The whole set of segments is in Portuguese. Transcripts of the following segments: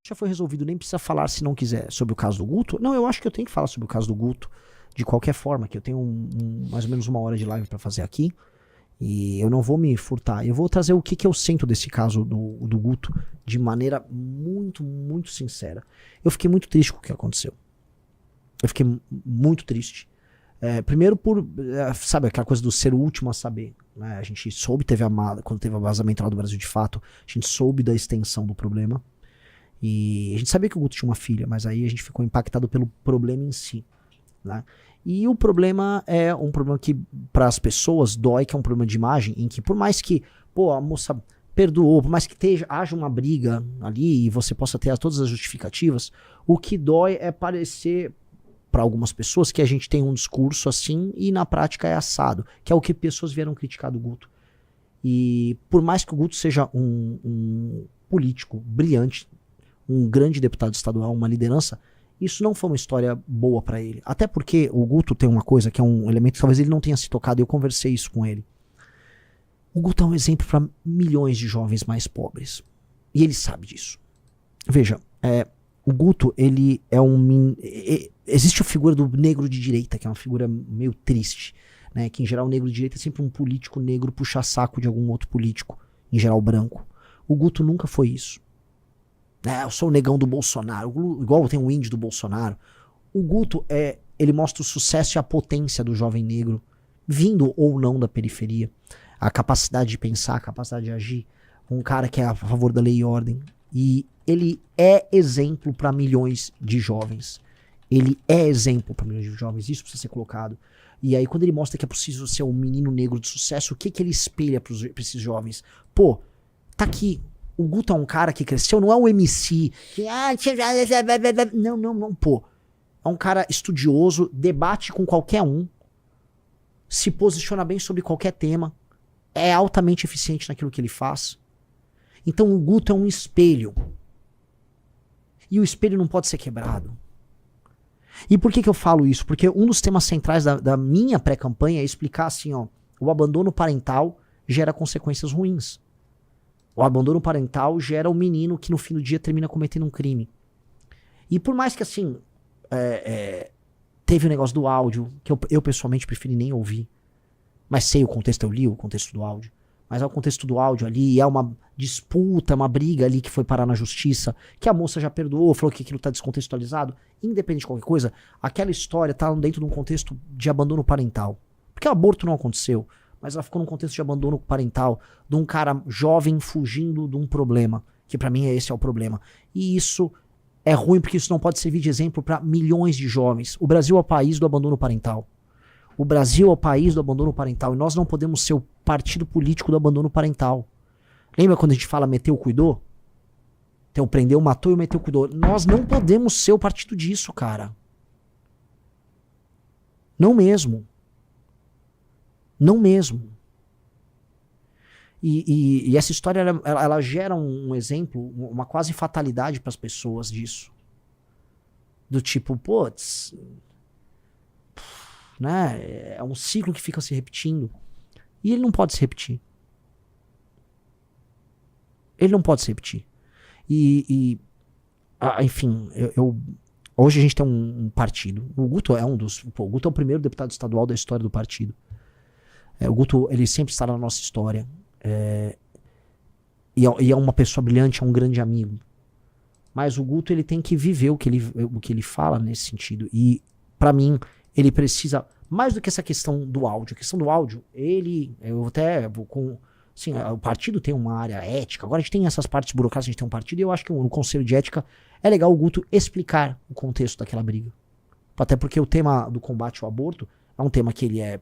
Já foi resolvido, nem precisa falar se não quiser sobre o caso do Guto. Não, eu acho que eu tenho que falar sobre o caso do Guto de qualquer forma, que eu tenho mais ou menos 1 hora de live pra fazer aqui. E eu não vou me furtar. Eu vou trazer o que eu sinto desse caso do Guto de maneira muito, muito sincera. Eu fiquei muito triste com o que aconteceu. Eu fiquei muito triste. Primeiro sabe, aquela coisa do ser o último a saber. Né? A gente soube, quando teve o vazamento lá do Brasil de Fato, a gente soube da extensão do problema. E a gente sabia que o Guto tinha uma filha, mas aí a gente ficou impactado pelo problema em si. Né? E o problema é um problema que para as pessoas dói, que é um problema de imagem, em que por mais que a moça perdoou, por mais que haja uma briga ali e você possa ter todas as justificativas, o que dói é parecer para algumas pessoas que a gente tem um discurso assim e na prática é assado, que é o que pessoas vieram criticar do Guto. E por mais que o Guto seja um político brilhante, um grande deputado estadual, uma liderança, isso não foi uma história boa pra ele. Até porque o Guto tem uma coisa que é um elemento que talvez ele não tenha se tocado, e eu conversei isso com ele. O Guto é um exemplo para milhões de jovens mais pobres. E ele sabe disso. Veja, o Guto, ele é existe a figura do negro de direita, que é uma figura meio triste, né? Que em geral o negro de direita é sempre um político negro puxa-saco de algum outro político, em geral branco. O Guto nunca foi isso. Eu sou o negão do Bolsonaro, igual tem o índio do Bolsonaro. O Guto, ele mostra o sucesso e a potência do jovem negro, vindo ou não da periferia. A capacidade de pensar, a capacidade de agir. Um cara que é a favor da lei e ordem. E ele é exemplo para milhões de jovens. Ele é exemplo para milhões de jovens, isso precisa ser colocado. E aí quando ele mostra que é possível ser um menino negro de sucesso, o que ele espelha para esses jovens? Tá aqui. O Guto é um cara que cresceu, não é um MC que... Não, é um cara estudioso, debate com qualquer um, se posiciona bem sobre qualquer tema, é altamente eficiente naquilo que ele faz. Então o Guto é um espelho. E o espelho não pode ser quebrado. E por que eu falo isso? Porque um dos temas centrais da minha pré-campanha é explicar assim, o abandono parental gera consequências ruins. O abandono parental gera um menino que no fim do dia termina cometendo um crime. E por mais que assim, teve o negócio do áudio, que eu pessoalmente preferi nem ouvir, mas sei o contexto, eu li o contexto do áudio, mas é o contexto do áudio ali, é uma disputa, uma briga ali que foi parar na justiça, que a moça já perdoou, falou que aquilo tá descontextualizado, independente de qualquer coisa, aquela história tá dentro de um contexto de abandono parental. Porque o aborto não aconteceu, mas ela ficou num contexto de abandono parental, de um cara jovem fugindo de um problema, que pra mim esse é o problema. E isso é ruim porque isso não pode servir de exemplo para milhões de jovens. O Brasil é o país do abandono parental. O Brasil é o país do abandono parental e nós não podemos ser o partido político do abandono parental. Lembra quando a gente fala meteu, cuidou? Então prendeu, matou e meteu, cuidou. Nós não podemos ser o partido disso, cara. Não mesmo. Não mesmo. E essa história, ela gera um exemplo, uma quase fatalidade para as pessoas disso. Do tipo, né? É um ciclo que fica se repetindo. E ele não pode se repetir. Ele não pode se repetir. Enfim, hoje a gente tem um partido. O Guto é o Guto é o primeiro deputado estadual da história do partido. O Guto, ele sempre está na nossa história. E é uma pessoa brilhante, é um grande amigo. Mas o Guto, ele tem que viver o que ele fala nesse sentido. E, pra mim, ele precisa, mais do que essa questão do áudio. A questão do áudio, o partido tem uma área ética. Agora a gente tem essas partes burocráticas, a gente tem um partido. E eu acho que no Conselho de Ética é legal o Guto explicar o contexto daquela briga. Até porque o tema do combate ao aborto é um tema que ele é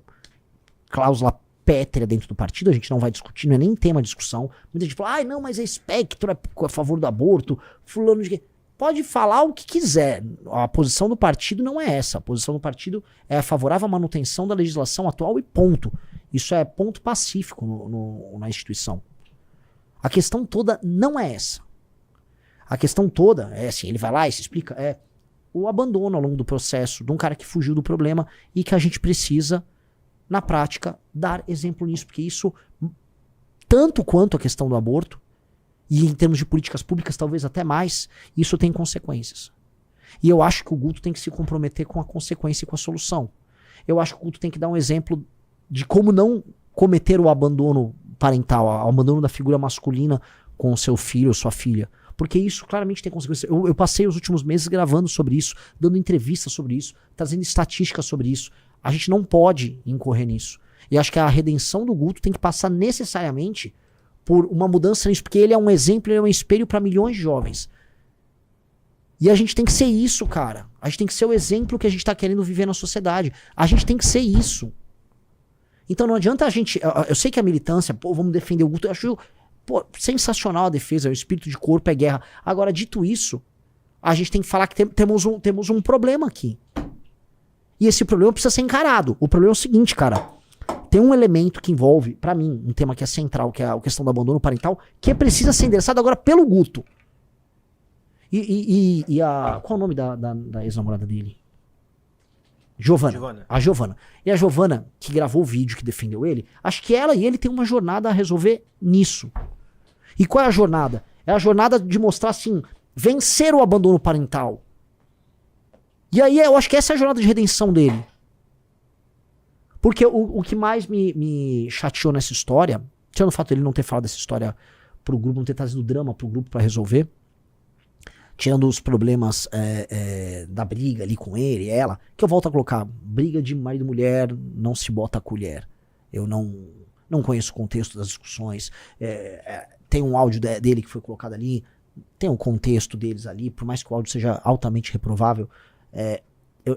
cláusula pétrea dentro do partido, a gente não vai discutir, não é nem tema de discussão. Muita gente fala, não, mas é espectro, é a favor do aborto, fulano de quê. Pode falar o que quiser. A posição do partido não é essa. A posição do partido é favorável à manutenção da legislação atual e ponto. Isso é ponto pacífico na instituição. A questão toda não é essa. A questão toda é assim, ele vai lá e se explica, o abandono ao longo do processo de um cara que fugiu do problema e que a gente precisa, na prática, dar exemplo nisso, porque isso, tanto quanto a questão do aborto, e em termos de políticas públicas talvez até mais, isso tem consequências. E eu acho que o Guto tem que se comprometer com a consequência e com a solução. Eu acho que o Guto tem que dar um exemplo de como não cometer o abandono parental, o abandono da figura masculina com o seu filho ou sua filha. Porque isso claramente tem consequências. Eu passei os últimos meses gravando sobre isso, dando entrevistas sobre isso, trazendo estatísticas sobre isso. A gente não pode incorrer nisso. E acho que a redenção do Guto tem que passar necessariamente por uma mudança nisso, porque ele é um exemplo, ele é um espelho para milhões de jovens. E a gente tem que ser isso, cara. A gente tem que ser o exemplo que a gente tá querendo viver na sociedade. A gente tem que ser isso. Então não adianta a gente... Eu sei que a militância, pô, vamos defender o Guto. Eu acho, pô, sensacional a defesa, o espírito de corpo é guerra. Agora, dito isso, a gente tem que falar que temos um problema aqui. E esse problema precisa ser encarado. O problema é o seguinte, cara. Tem um elemento que envolve, pra mim, um tema que é central, que é a questão do abandono parental, que precisa ser endereçado agora pelo Guto. Qual é o nome da ex-namorada dele? Giovana. A Giovana. E a Giovana, que gravou o vídeo, que defendeu ele, acho que ela e ele têm uma jornada a resolver nisso. E qual é a jornada? É a jornada de mostrar, assim, vencer o abandono parental. E aí eu acho que essa é a jornada de redenção dele. Porque o que mais me chateou nessa história, tirando o fato dele não ter falado dessa história pro grupo, não ter trazido drama pro grupo pra resolver, tirando os problemas da briga ali com ele e ela, que eu volto a colocar, briga de marido e mulher, não se bota a colher. Eu não conheço o contexto das discussões, tem um áudio dele que foi colocado ali, tem um contexto deles ali, por mais que o áudio seja altamente reprovável,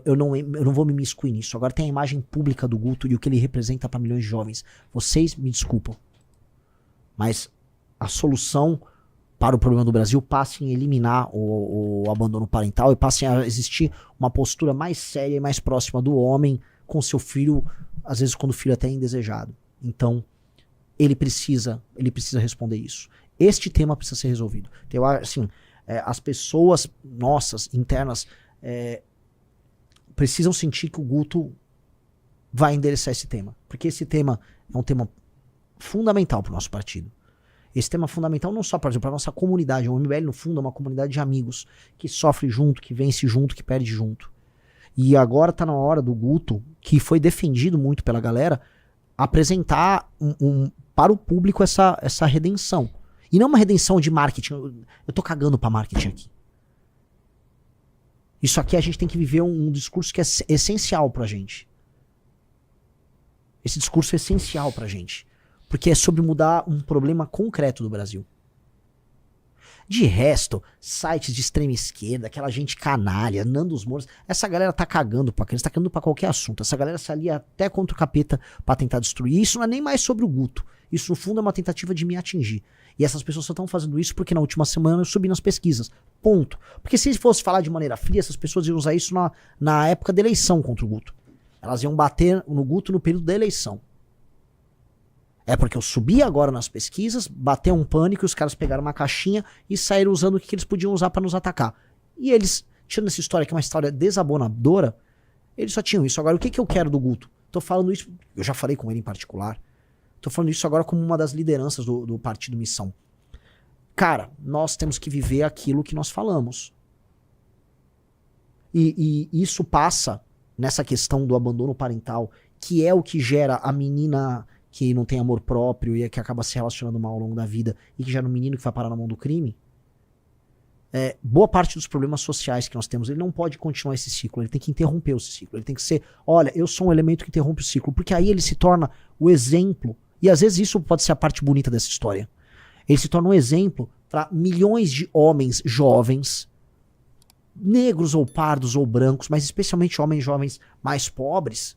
eu não vou me imiscuir nisso. Agora tem a imagem pública do Guto e o que ele representa para milhões de jovens. Vocês me desculpam, mas a solução para o problema do Brasil passa em eliminar o abandono parental e passa a existir uma postura mais séria e mais próxima do homem com seu filho, às vezes quando o filho até é indesejado. Então, ele precisa responder isso. Este tema precisa ser resolvido. Então, assim, as pessoas nossas, internas, precisam sentir que o Guto vai endereçar esse tema. Porque esse tema é um tema fundamental para o nosso partido. Esse tema é fundamental não só para a nossa comunidade. O MBL, no fundo, é uma comunidade de amigos que sofre junto, que vence junto, que perde junto. E agora está na hora do Guto, que foi defendido muito pela galera, apresentar para o público essa redenção. E não uma redenção de marketing. Eu tô cagando para marketing aqui. Isso aqui a gente tem que viver um discurso que é essencial pra gente. Esse discurso é essencial pra gente. Porque é sobre mudar um problema concreto do Brasil. De resto, sites de extrema esquerda, aquela gente canalha, Nando os Moros, essa galera tá cagando pra criança, tá cagando pra qualquer assunto. Essa galera se alia até contra o capeta pra tentar destruir. Isso não é nem mais sobre o Guto. Isso, no fundo, é uma tentativa de me atingir. E essas pessoas só estão fazendo isso porque na última semana eu subi nas pesquisas. Ponto. Porque se fosse falar de maneira fria, essas pessoas iam usar isso na época da eleição contra o Guto. Elas iam bater no Guto no período da eleição. É porque eu subi agora nas pesquisas, bateu um pânico e os caras pegaram uma caixinha e saíram usando o que eles podiam usar pra nos atacar. E eles, tirando essa história que é uma história desabonadora, eles só tinham isso. Agora, o que eu quero do Guto? Tô falando isso, eu já falei com ele em particular, tô falando isso agora como uma das lideranças do Partido Missão. Cara, nós temos que viver aquilo que nós falamos. E isso passa nessa questão do abandono parental, que é o que gera a menina que não tem amor próprio e que acaba se relacionando mal ao longo da vida e que gera um menino que vai parar na mão do crime. Boa parte dos problemas sociais que nós temos, ele não pode continuar esse ciclo, ele tem que interromper esse ciclo. Ele tem que ser, olha, eu sou um elemento que interrompe o ciclo, porque aí ele se torna o exemplo. E às vezes isso pode ser a parte bonita dessa história. Ele se torna um exemplo para milhões de homens jovens, negros ou pardos ou brancos, mas especialmente homens jovens mais pobres,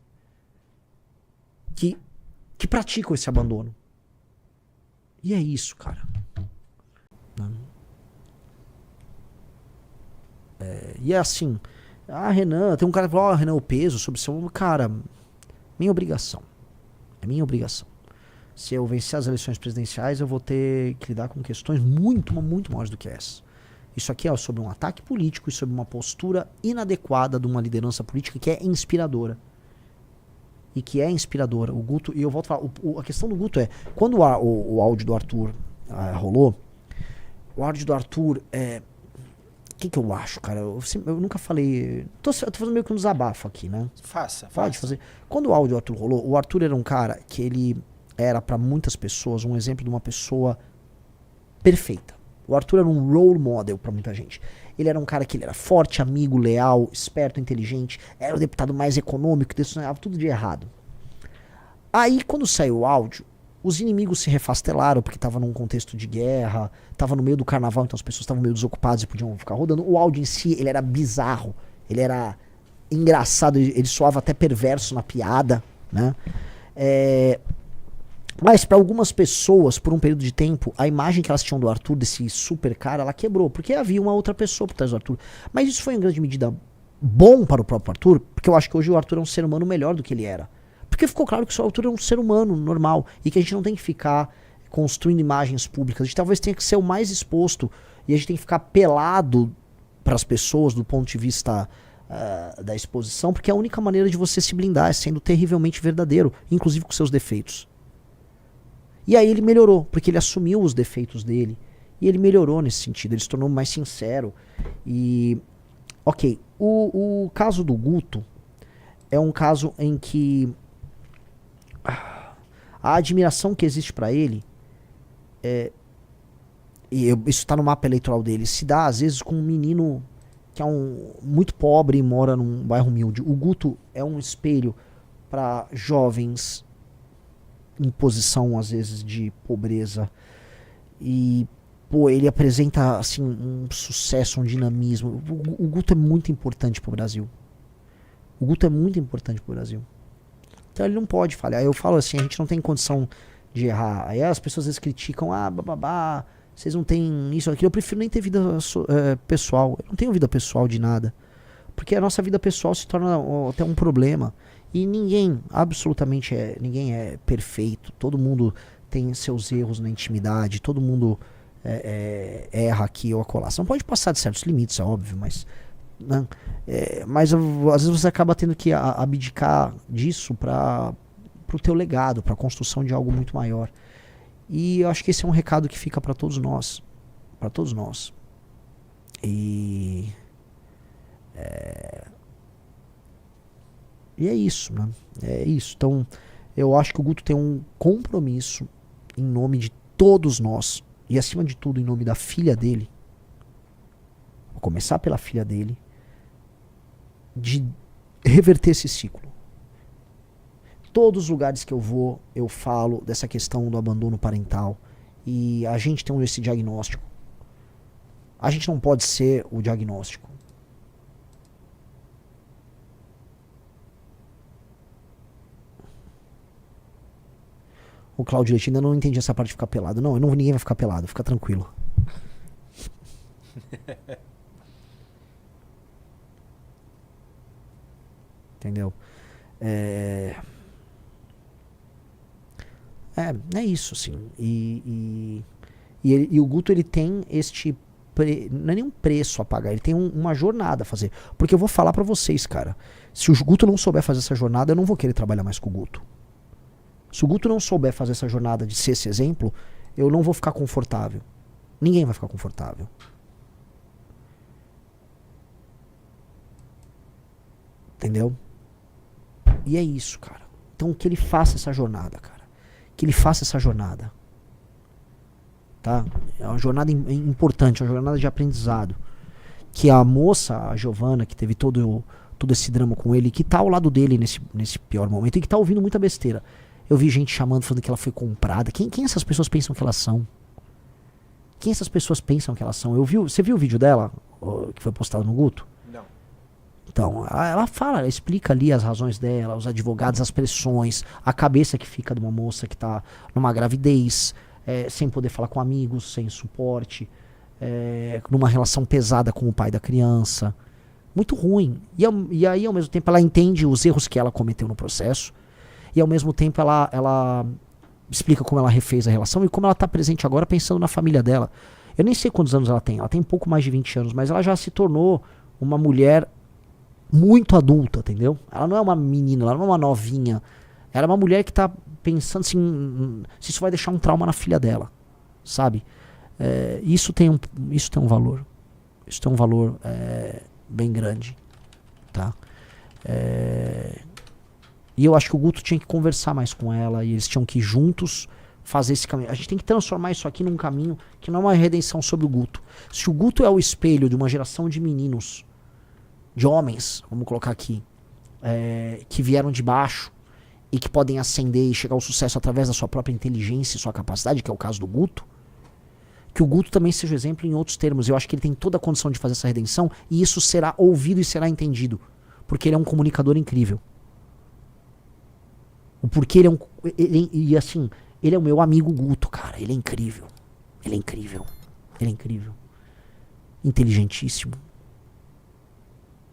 que praticam esse abandono. E é isso, cara. E é assim, Renan, tem um cara que falou, Renan, o peso sobre seu... Cara, minha obrigação. É minha obrigação. Se eu vencer as eleições presidenciais, eu vou ter que lidar com questões muito maiores do que essa. Isso aqui é sobre um ataque político e sobre uma postura inadequada de uma liderança política que é inspiradora. E que é inspiradora. O Guto, e eu volto a falar, a questão do Guto é, quando o áudio do Arthur rolou, O áudio do Arthur é... O que eu acho, cara? Eu nunca falei... Tô fazendo meio que um desabafo aqui, né? Faça. Pode fazer. Quando o áudio do Arthur rolou, o Arthur era um cara que ele era pra muitas pessoas um exemplo de uma pessoa perfeita. O Arthur era um role model pra muita gente. Ele era um cara que ele era forte, amigo, leal, esperto, inteligente, era o deputado mais econômico, decissionava tudo de errado. Aí, quando saiu o áudio, os inimigos se refastelaram porque tava num contexto de guerra, tava no meio do carnaval, então as pessoas estavam meio desocupadas e podiam ficar rodando. O áudio em si, ele era bizarro, ele era engraçado, ele soava até perverso na piada, né? Mas para algumas pessoas, por um período de tempo, a imagem que elas tinham do Arthur, desse super cara, ela quebrou, porque havia uma outra pessoa por trás do Arthur. Mas isso foi em grande medida bom para o próprio Arthur, porque eu acho que hoje o Arthur é um ser humano melhor do que ele era. Porque ficou claro que o Arthur é um ser humano normal e que a gente não tem que ficar construindo imagens públicas. A gente talvez tenha que ser o mais exposto e a gente tem que ficar pelado para as pessoas do ponto de vista da exposição, porque é a única maneira de você se blindar é sendo terrivelmente verdadeiro, inclusive com seus defeitos. E aí ele melhorou, porque ele assumiu os defeitos dele. E ele melhorou nesse sentido, ele se tornou mais sincero. E, ok, o caso do Guto é um caso em que a admiração que existe pra ele, isso está no mapa eleitoral dele, se dá às vezes com um menino que é muito pobre e mora num bairro humilde. O Guto é um espelho para jovens em posição, às vezes, de pobreza. E, pô, ele apresenta, assim, um sucesso, um dinamismo. O Guto é muito importante pro Brasil. O Guto é muito importante pro Brasil. Então ele não pode falhar. Eu falo assim, a gente não tem condição de errar. Aí as pessoas às vezes criticam, bababá, vocês não têm isso ou aquilo. Eu prefiro nem ter vida pessoal. Eu não tenho vida pessoal de nada. Porque a nossa vida pessoal se torna até um problema. E ninguém, absolutamente ninguém é perfeito. Todo mundo tem seus erros na intimidade. Todo mundo erra aqui ou acolá. Você não pode passar de certos limites, é óbvio, mas... Né? Mas às vezes você acaba tendo que abdicar disso para o teu legado, para a construção de algo muito maior. E eu acho que esse é um recado que fica para todos nós. Para todos nós. E é isso, né? É isso. Então, eu acho que o Guto tem um compromisso em nome de todos nós, e acima de tudo em nome da filha dele. Vou começar pela filha dele, de reverter esse ciclo. Todos os lugares que eu vou, eu falo dessa questão do abandono parental, e a gente tem esse diagnóstico. A gente não pode ser o diagnóstico. O Claudio Leite, ainda não entendi essa parte de ficar pelado. Não, ninguém vai ficar pelado, fica tranquilo. Entendeu? É isso, assim. E o Guto, ele tem este... não é nem um preço a pagar, ele tem uma jornada a fazer. Porque eu vou falar pra vocês, cara. Se o Guto não souber fazer essa jornada, eu não vou querer trabalhar mais com o Guto. Se o Guto não souber fazer essa jornada de ser esse exemplo, eu não vou ficar confortável. Ninguém vai ficar confortável. Entendeu? E é isso, cara. Então que ele faça essa jornada, cara. Que ele faça essa jornada. Tá? É uma jornada importante, uma jornada de aprendizado. Que a moça, a Giovana, que teve todo esse drama com ele, que tá ao lado dele nesse pior momento, e que tá ouvindo muita besteira. Eu vi gente chamando, falando que ela foi comprada. Quem essas pessoas pensam que elas são? Quem essas pessoas pensam que elas são? Você viu o vídeo dela, que foi postado no Guto? Não. Então, ela fala, ela explica ali as razões dela, os advogados, as pressões, a cabeça que fica de uma moça que tá numa gravidez, sem poder falar com amigos, sem suporte, numa relação pesada com o pai da criança. Muito ruim. E aí, ao mesmo tempo, ela entende os erros que ela cometeu no processo. E ao mesmo tempo ela explica como ela refez a relação e como ela está presente agora pensando na família dela. Eu nem sei quantos anos ela tem um pouco mais de 20 anos, mas ela já se tornou uma mulher muito adulta, entendeu? Ela não é uma menina, ela não é uma novinha. Ela é uma mulher que está pensando assim, se isso vai deixar um trauma na filha dela, sabe? Isso tem um valor. Isso tem um valor bem grande. Tá? E eu acho que o Guto tinha que conversar mais com ela e eles tinham que ir juntos fazer esse caminho. A gente tem que transformar isso aqui num caminho que não é uma redenção sobre o Guto. Se o Guto é o espelho de uma geração de meninos, de homens, vamos colocar aqui, que vieram de baixo e que podem ascender e chegar ao sucesso através da sua própria inteligência e sua capacidade, que é o caso do Guto, que o Guto também seja o exemplo em outros termos. Eu acho que ele tem toda a condição de fazer essa redenção e isso será ouvido e será entendido. Porque ele é um comunicador incrível. O porquê ele é e assim, ele é o meu amigo Guto, cara. Ele é incrível. Ele é incrível. Ele é incrível. Inteligentíssimo.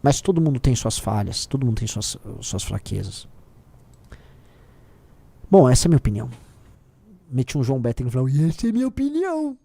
Mas todo mundo tem suas falhas. Todo mundo tem suas fraquezas. Bom, essa é a minha opinião. Meti um João Betting e falou, e essa é a minha opinião.